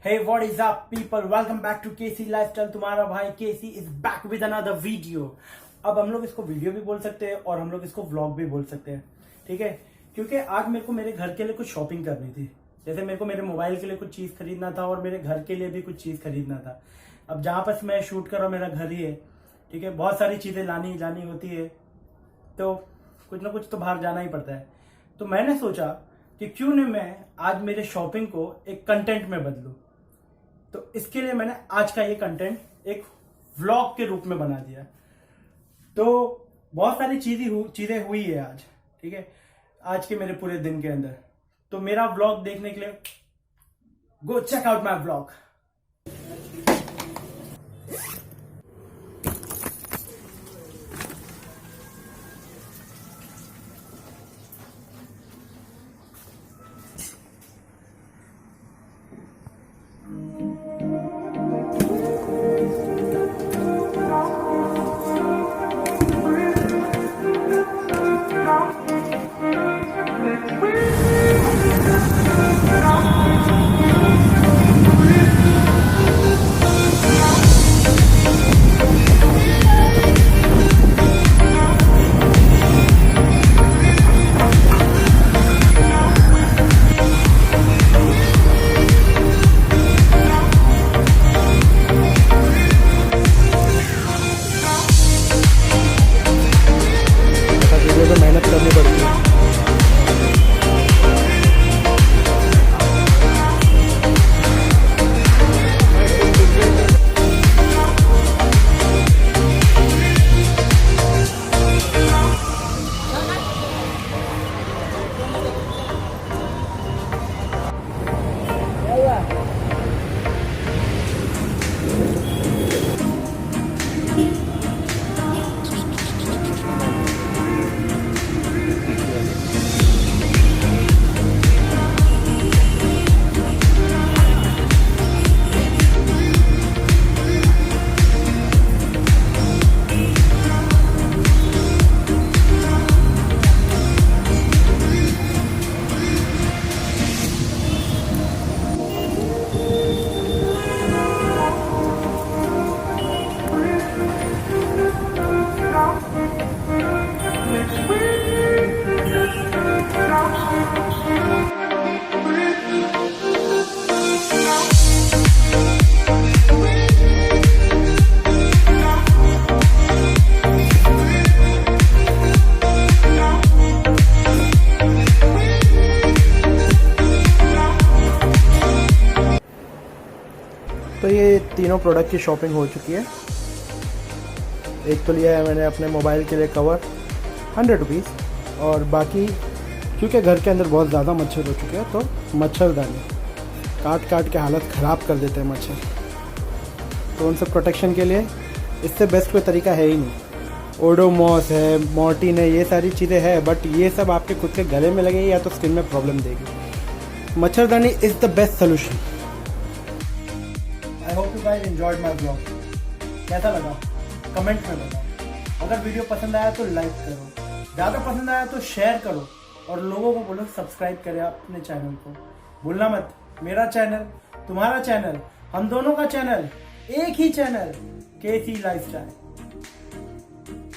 Hey, what is up, people? Welcome back to KC Lifestyle. तुम्हारा भाई KC is back with another video. अब हम लोग इसको वीडियो भी बोल सकते हैं और हम लोग इसको व्लॉग भी बोल सकते हैं, ठीक है? क्योंकि आज मेरे को मेरे घर के लिए कुछ शॉपिंग करनी थी। जैसे मेरे को मेरे मोबाइल के लिए कुछ चीज खरीदना था और मेरे घर के लिए भी कुछ चीज खरीदना था। अब जहां पर मैं शूट कर रहा हूँ मेरा घर ही है, ठीक है? बहुत सारी चीजें लानी होती है, तो कुछ ना कुछ तो बाहर जाना ही पड़ता है। तो मैंने सोचा कि क्यों न मैं आज मेरे शॉपिंग को एक कंटेंट में बदलूं। तो इसके लिए मैंने आज का ये कंटेंट एक व्लॉग के रूप में बना दिया। तो बहुत सारी चीजें हुई है आज, ठीक है, आज के मेरे पूरे दिन के अंदर। तो मेरा व्लॉग देखने के लिए go check out my vlog. मेहनत करनी पड़ती है। तो ये तीनों प्रोडक्ट की शॉपिंग हो चुकी है। एक तो लिया है मैंने अपने मोबाइल के लिए कवर 100 रुपीज़, और बाकी क्योंकि घर के अंदर बहुत ज़्यादा मच्छर हो चुके हैं तो मच्छरदानी काट के हालत ख़राब कर देते हैं मच्छर। तो उन सब प्रोटेक्शन के लिए इससे बेस्ट कोई तरीका है ही नहीं। ओडोमॉस है, मॉर्टिन है, ये सारी चीज़ें हैं, बट ये सब आपके खुद के गले में लगेगी या तो स्किन में प्रॉब्लम देगी। मच्छरदानी is the best solution. I hope you guys enjoyed my blog. कैसा लगा कमेंट में बताओ। अगर वीडियो पसंद आया तो लाइक करो, ज़्यादा पसंद आया तो शेयर करो, और लोगों को बोलो सब्सक्राइब करें अपने चैनल को। भूलना मत, मेरा चैनल, तुम्हारा चैनल, हम दोनों का चैनल, एक ही चैनल, केसी लाइफस्टाइल।